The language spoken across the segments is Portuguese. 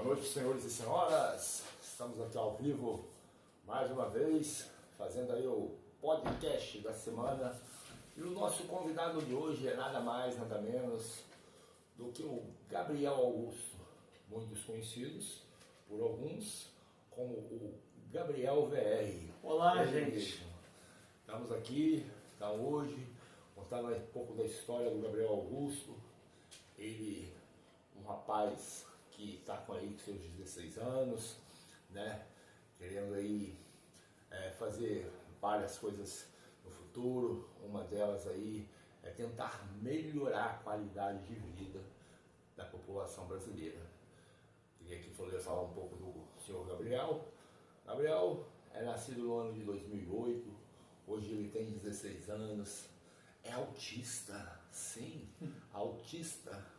noite, senhores e senhoras. Estamos aqui ao vivo mais uma vez, fazendo aí o podcast da semana. E o nosso convidado de hoje é nada mais, nada menos do que o Gabriel Augusto, muitos conhecidos por alguns como o Gabriel VR. Olá, gente. Estamos aqui, então hoje, contando um pouco da história do Gabriel Augusto. Ele, um rapaz que está com aí seus 16 anos, né, querendo aí fazer várias coisas no futuro. Uma delas aí é tentar melhorar a qualidade de vida da população brasileira. Queria que eu falar um pouco do senhor Gabriel. Gabriel é nascido no ano de 2008, hoje ele tem 16 anos, é autista, sim, autista,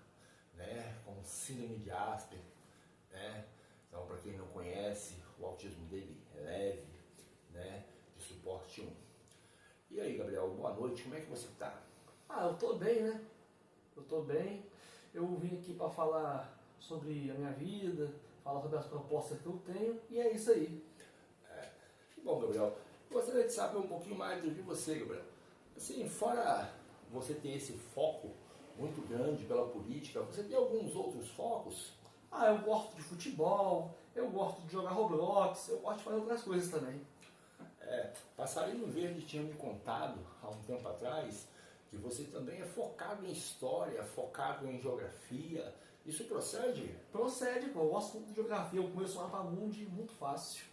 né, com síndrome de Asperger, né? Então, para quem não conhece, o autismo dele é leve, né, de suporte 1. E aí, Gabriel, boa noite, como é que você está? Eu tô bem, né? Eu tô bem. Eu vim aqui para falar sobre a minha vida, falar sobre as propostas que eu tenho, e é isso aí. Que bom, Gabriel. Gostaria de saber um pouquinho mais de você, Gabriel. Assim, fora você ter esse foco muito grande pela política, você tem alguns outros focos? Eu gosto de futebol, eu gosto de jogar Roblox, eu gosto de fazer outras coisas também. Passarinho Verde tinha me contado há um tempo atrás que você também é focado em história, focado em geografia. Isso procede? Procede, pô. Eu gosto muito de geografia, eu conheço o mapa mundi muito fácil.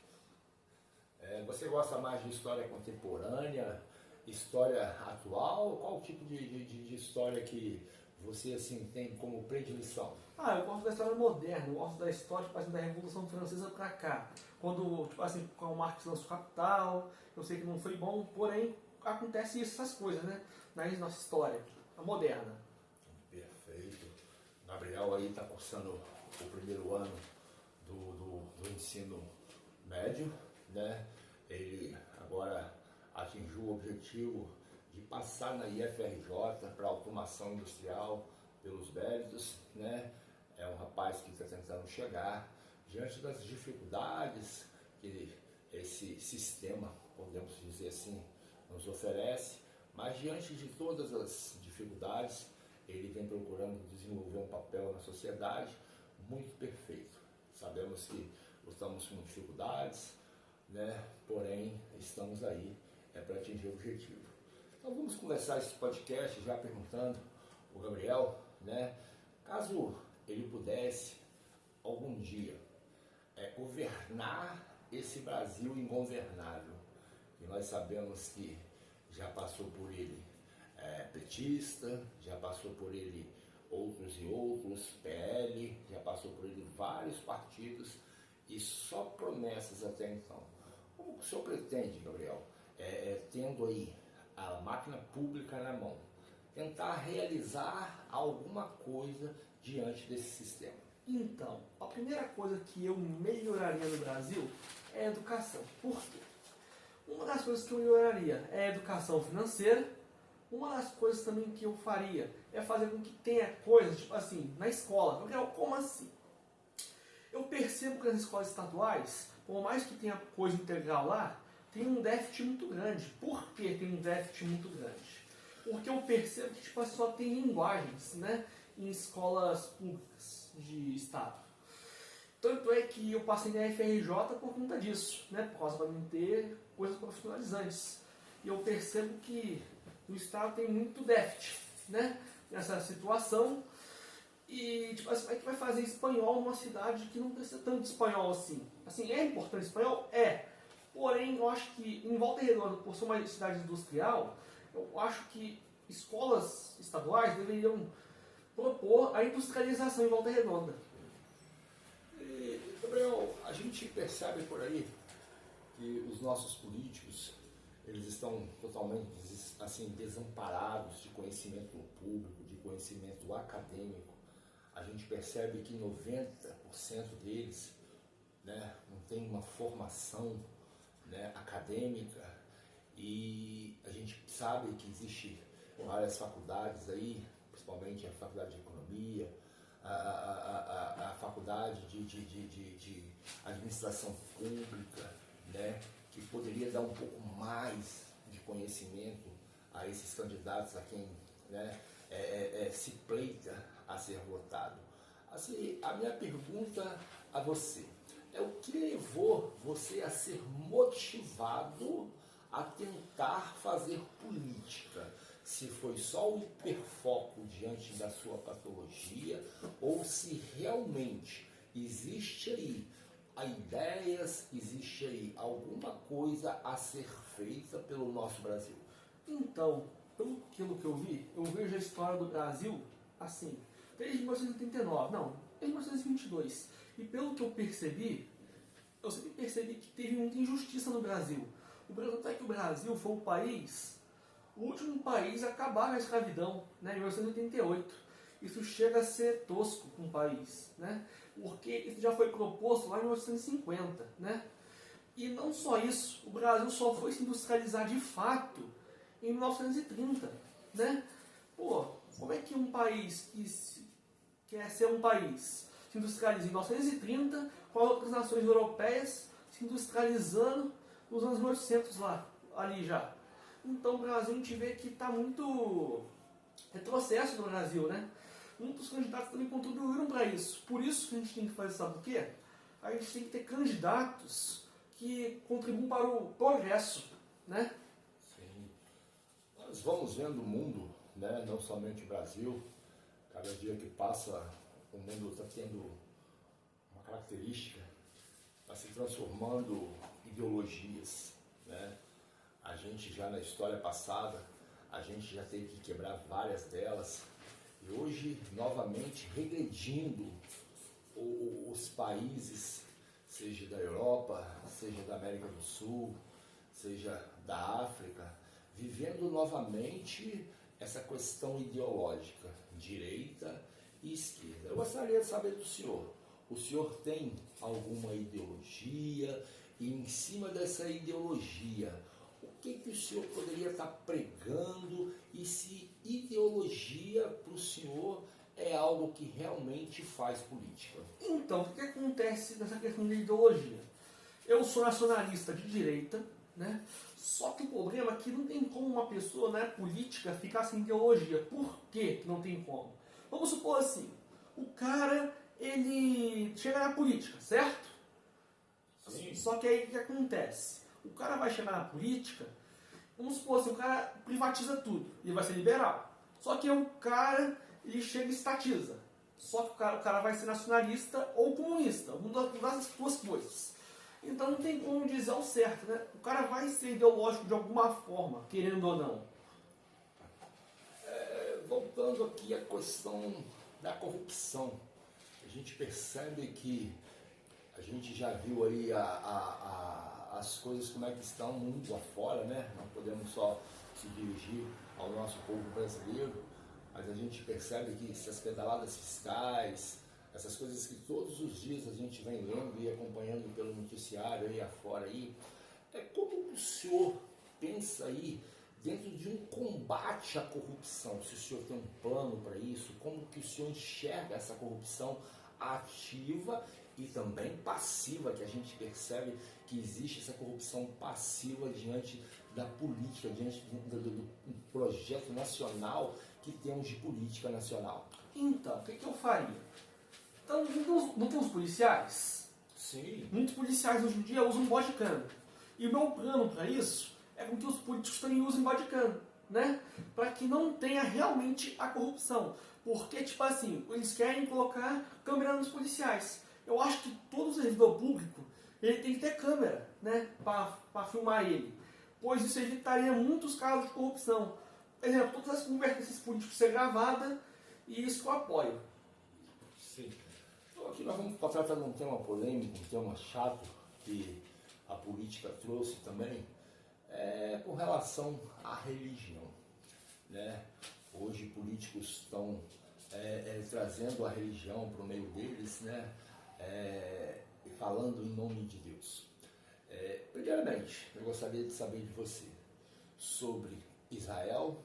Você gosta mais de história contemporânea, história atual? Qual tipo de história que você assim tem como predileção? Eu gosto da história moderna, eu gosto da história tipo assim, da Revolução Francesa pra cá. Quando, tipo assim, quando o Marx lançou Capital, eu sei que não foi bom, porém acontece essas coisas, né? Na nossa história, a moderna. Perfeito. Gabriel aí está cursando o primeiro ano do ensino médio, né? Ele agora atingiu o objetivo de passar na IFRJ para automação industrial pelos méritos, né? É um rapaz que está tentando chegar diante das dificuldades que esse sistema, podemos dizer assim, nos oferece, mas diante de todas as dificuldades, ele vem procurando desenvolver um papel na sociedade muito perfeito. Sabemos que estamos com dificuldades, né? Porém, estamos aí para atingir o objetivo. Então vamos começar esse podcast já perguntando o Gabriel, né? Caso ele pudesse algum dia governar esse Brasil ingovernável, que nós sabemos que já passou por ele petista, já passou por ele outros e outros, PL, já passou por ele vários partidos e só promessas até então. Como o senhor pretende, Gabriel, tendo aí a máquina pública na mão, tentar realizar alguma coisa diante desse sistema? Então, a primeira coisa que eu melhoraria no Brasil é a educação. Por quê? Uma das coisas que eu melhoraria é a educação financeira. Uma das coisas também que eu faria é fazer com que tenha coisas, tipo assim, na escola. Gabriel, como assim? Eu percebo que nas escolas estaduais, por mais que tenha coisa integral lá, tem um déficit muito grande. Por que tem um déficit muito grande? Porque eu percebo que tipo, só tem linguagens, né, em escolas públicas de estado. Tanto é que eu passei na FRJ por conta disso, né, por causa de não ter coisas profissionalizantes. E eu percebo que no estado tem muito déficit, né, nessa situação. E tipo assim, como é que vai fazer espanhol numa cidade que não precisa tanto de espanhol assim? Assim, é importante espanhol? É. Porém, eu acho que em Volta Redonda, por ser uma cidade industrial, eu acho que escolas estaduais deveriam propor a industrialização em Volta Redonda. E, Gabriel, a gente percebe por aí que os nossos políticos, eles estão totalmente assim, desamparados de conhecimento público, de conhecimento acadêmico. A gente percebe que 90% deles, né, não tem uma formação, né, acadêmica, e a gente sabe que existe várias faculdades aí, principalmente a faculdade de economia, a faculdade capacidade de administração pública, né, que poderia dar um pouco mais de conhecimento a esses candidatos a quem, né, se pleita a ser votado. Assim, a minha pergunta a você é o que levou você a ser motivado a tentar fazer política? Se foi só um hiperfoco diante da sua patologia ou se realmente existe aí ideias, existe aí alguma coisa a ser feita pelo nosso Brasil? Então, pelo que eu vi, eu vejo a história do Brasil assim, desde 1989, não, desde 1922. E pelo que eu sempre percebi que teve muita injustiça no Brasil. O Brasil, até que o Brasil foi o último país a acabar com a escravidão, né, em 1988. Isso chega a ser tosco com o país, né, porque isso já foi proposto lá em 1950, né. E não só isso, o Brasil só foi se industrializar de fato em 1930, né? Pô, como é que um país que quer ser um país se industrializa em 1930, com as outras nações europeias se industrializando nos anos 1800 ali já? Então o Brasil a gente vê que está muito retrocesso no Brasil, né? Muitos candidatos também contribuíram para isso. Por isso que a gente tem que fazer, sabe o quê? A gente tem que ter candidatos que contribuam para o progresso, né? Sim. Nós vamos vendo o mundo, né? Não somente o Brasil. Cada dia que passa, o mundo está tendo uma característica, está se transformando em ideologias, né? A gente já na história passada, a gente já teve que quebrar várias delas. E hoje, novamente, regredindo os países, seja da Europa, seja da América do Sul, seja da África, vivendo novamente essa questão ideológica, direita e esquerda. Eu gostaria de saber do senhor, o senhor tem alguma ideologia e em cima dessa ideologia, o que o senhor poderia estar pregando e se ideologia para o senhor é algo que realmente faz política? Então, o que acontece nessa questão de ideologia? Eu sou nacionalista de direita, né? Só que o problema é que não tem como uma pessoa, né, política ficar sem ideologia. Por que não tem como? Vamos supor assim, o cara, ele chega na política, certo? Sim. Só que aí o que acontece? O cara vai chegar na política, vamos supor assim, o cara privatiza tudo, ele vai ser liberal. Só que o cara, ele chega e estatiza. Só que o cara vai ser nacionalista ou comunista, uma das duas coisas. Então não tem como dizer ao certo, né? O cara vai ser ideológico de alguma forma, querendo ou não. Voltando aqui à questão da corrupção, a gente percebe que a gente já viu aí as coisas como é que estão mundo afora, né? Não podemos só se dirigir ao nosso povo brasileiro, mas a gente percebe que essas pedaladas fiscais, essas coisas que todos os dias a gente vem lendo e acompanhando pelo noticiário aí afora aí, como o senhor pensa aí dentro de um combate à corrupção? Se o senhor tem um plano para isso, como que o senhor enxerga essa corrupção ativa e também passiva, que a gente percebe que existe essa corrupção passiva diante da política, diante do projeto nacional que temos de política nacional? Então, o que eu faria? Então, não tem os policiais? Sim. Muitos policiais hoje em dia usam bodycam. E o meu plano para isso é com que os políticos também usem bodycam, né? Para que não tenha realmente a corrupção. Porque, tipo assim, eles querem colocar câmera nos policiais. Eu acho que todo servidor público, ele tem que ter câmera, né? Para filmar ele. Pois isso evitaria muitos casos de corrupção. Por exemplo, todas as conversas desses políticos ser gravadas, e isso que eu apoio. Sim. Então, aqui nós vamos tratar de um tema polêmico, um tema chato, que a política trouxe também, com relação à religião, né? Hoje políticos estão trazendo a religião para o meio deles, né? E falando em nome de Deus. Primeiramente, eu gostaria de saber de você sobre Israel,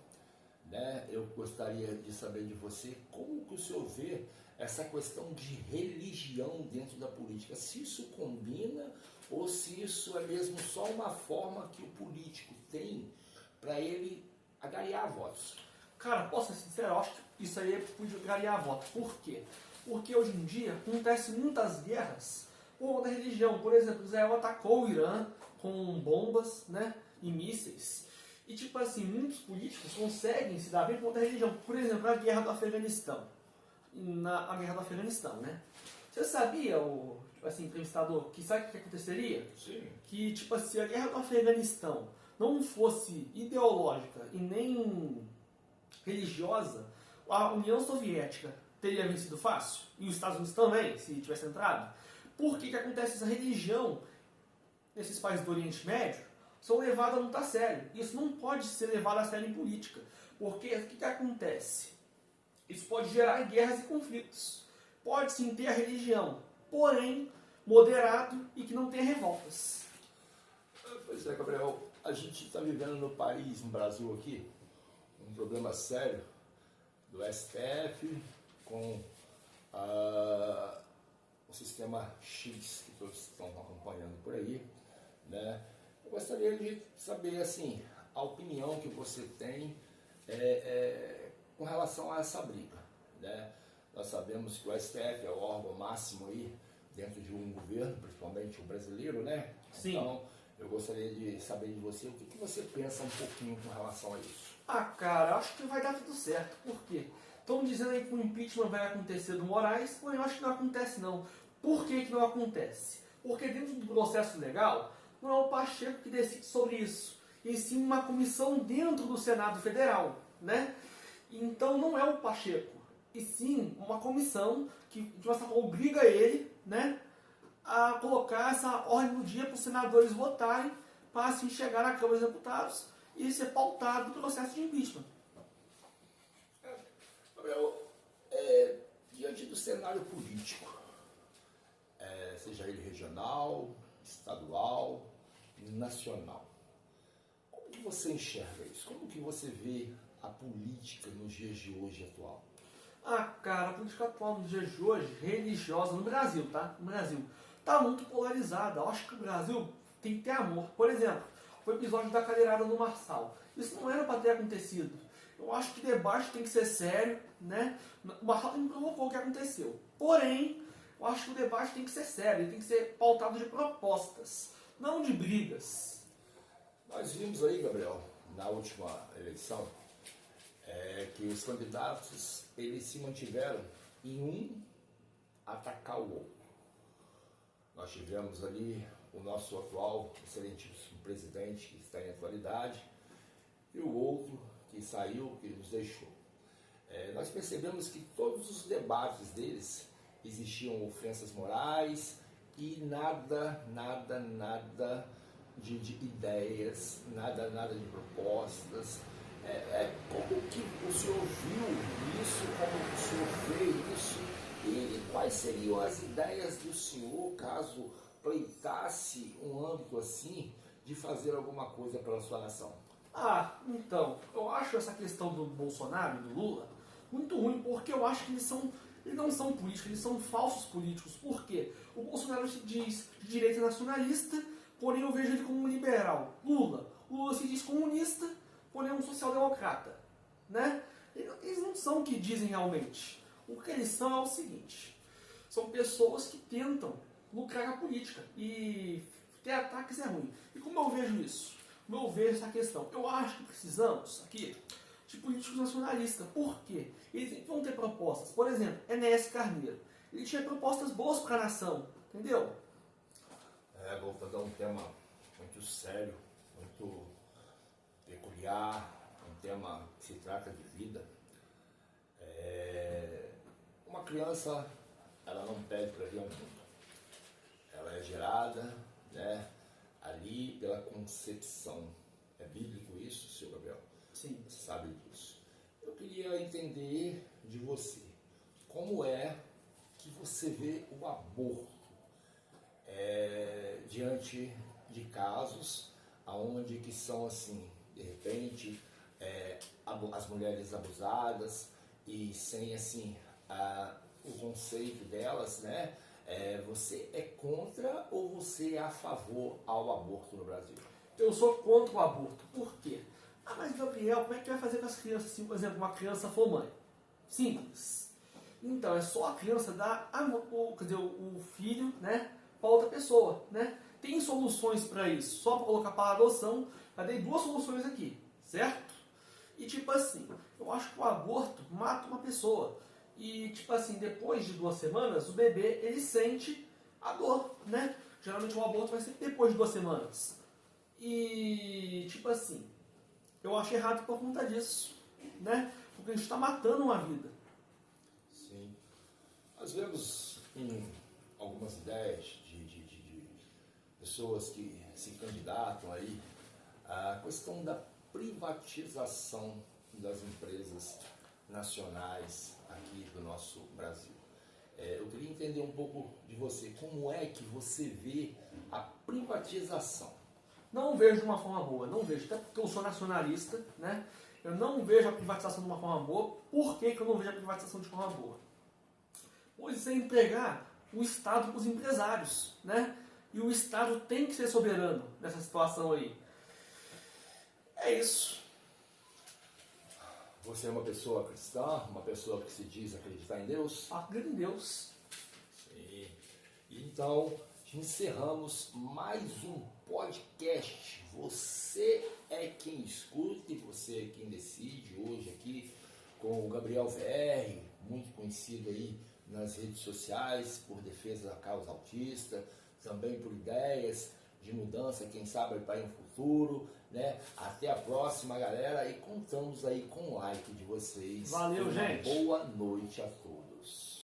né? Eu gostaria de saber de você como que o senhor vê essa questão de religião dentro da política, se isso combina ou se isso é mesmo só uma forma que o político tem para ele agariar votos. Cara, posso ser sincero, eu acho que isso aí é angariar votos. Por quê? Porque hoje em dia acontecem muitas guerras por conta da religião. Por exemplo, Israel atacou o Irã com bombas, né, e mísseis. E tipo assim, muitos políticos conseguem se dar bem por conta da religião. Por exemplo, a guerra do Afeganistão. A guerra do Afeganistão, né? Você sabia, o tipo assim, entrevistador, que sabe o que aconteceria? Sim. Que tipo assim, a guerra do Afeganistão não fosse ideológica e nem religiosa, a União Soviética teria vencido fácil, e os Estados Unidos também, se tivesse entrado. Por que acontece essa religião nesses países do Oriente Médio são levadas muito a sério? Isso não pode ser levado a sério em política, porque o que acontece? Isso pode gerar guerras e conflitos. Pode sim ter a religião, porém moderado e que não tenha revoltas. Pois é, Gabriel, a gente está vivendo no país, no Brasil aqui, um problema sério do STF com o sistema X que todos estão acompanhando por aí, né? Eu gostaria de saber, assim, a opinião que você tem com relação a essa briga, né? Nós sabemos que o STF é o órgão máximo aí dentro de um governo, principalmente o brasileiro, né? Sim. Então, eu gostaria de saber de você o que você pensa um pouquinho com relação a isso. Ah, cara, acho que vai dar tudo certo. Por quê? Estão dizendo aí que o impeachment vai acontecer do Moraes, porém eu acho que não acontece não. Por que não acontece? Porque dentro do processo legal, não é o Pacheco que decide sobre isso, e sim uma comissão dentro do Senado Federal, né? Então não é o Pacheco, e sim uma comissão que de uma certa forma obriga ele, né, a colocar essa ordem no dia para os senadores votarem, para assim chegar na Câmara dos Deputados e ser pautado o processo de impeachment. Gabriel, diante do cenário político, seja ele regional, estadual, nacional, como que você enxerga isso? Como que você vê a política nos dias de hoje atual? Ah, cara, a política atual nos dias de hoje, religiosa, no Brasil, tá? No Brasil, tá muito polarizada. Eu acho que o Brasil tem que ter amor. Por exemplo, o episódio da cadeirada no Marçal. Isso não era para ter acontecido. Eu acho que o debate tem que ser sério, né? O Marçal me provocou o que aconteceu. Porém, eu acho que o debate tem que ser sério, ele tem que ser pautado de propostas, não de brigas. Nós vimos aí, Gabriel, na última eleição, que os candidatos eles se mantiveram em um atacar o outro. Nós tivemos ali o nosso atual excelentíssimo presidente, que está em atualidade, e o outro que saiu, que nos deixou. Nós percebemos que todos os debates deles existiam ofensas morais e nada de ideias, nada de propostas. Como que o senhor viu isso, como o senhor vê isso e quais seriam as ideias do senhor caso pleitasse um âmbito assim de fazer alguma coisa pela sua nação? Ah, então, eu acho essa questão do Bolsonaro e do Lula muito ruim, porque eu acho que eles não são políticos, eles são falsos políticos. Por quê? O Bolsonaro se diz de direita nacionalista, porém eu vejo ele como um liberal. O Lula se diz comunista, porém é um social-democrata, né? Eles não são o que dizem realmente. O que eles são é o seguinte: são pessoas que tentam lucrar a política, e ter ataques é ruim. E como eu vejo isso? Como eu vejo essa questão? Eu acho que precisamos aqui de políticos nacionalistas. Por quê? Eles vão ter propostas. Por exemplo, Enéas Carneiro. Ele tinha propostas boas para a nação, entendeu? Voltando a um tema muito sério, muito peculiar, um tema que se trata de vida. Uma criança, ela não pede para vir ao mundo. Ela é gerada, né, ali pela concepção. É bíblico isso, senhor Gabriel? Sim. Você sabe disso. Eu queria entender de você, como é que você vê o aborto diante de casos onde que são assim, de repente, as mulheres abusadas e sem assim o conceito delas, né? Você é contra ou você é a favor ao aborto no Brasil? Eu sou contra o aborto. Por quê? Ah, mas Gabriel, como é que vai fazer com as crianças se, por exemplo, uma criança for mãe? Simples. Então, é só a criança dar o filho, né, para outra pessoa, né? Tem soluções para isso. Só para colocar para adoção, já dei duas soluções aqui, certo? E tipo assim, eu acho que o aborto mata uma pessoa. E tipo assim, depois de 2 semanas, o bebê, ele sente a dor, né? Geralmente o aborto vai ser depois de 2 semanas. E tipo assim, eu acho errado por conta disso, né? Porque a gente está matando uma vida. Sim. Nós vemos algumas ideias de pessoas que se candidatam aí à questão da privatização das empresas nacionais aqui do nosso Brasil. Eu queria entender um pouco de você, como é que você vê a privatização? Não vejo de uma forma boa, não vejo, até porque eu sou nacionalista, né? Eu não vejo a privatização de uma forma boa. Por que eu não vejo a privatização de forma boa? Pois é empregar o Estado para os empresários, né? E o Estado tem que ser soberano nessa situação aí. É isso. Você é uma pessoa cristã, uma pessoa que se diz acreditar em Deus? Acredito em Deus. Sim. Então, encerramos mais um podcast. Você é quem escuta e você é quem decide. Hoje aqui com o Gabriel VR, muito conhecido aí nas redes sociais por defesa da causa autista, também por ideias de mudança, quem sabe para um futuro, né? Até a próxima, galera, e contamos aí com o like de vocês. Valeu, gente. Boa noite a todos.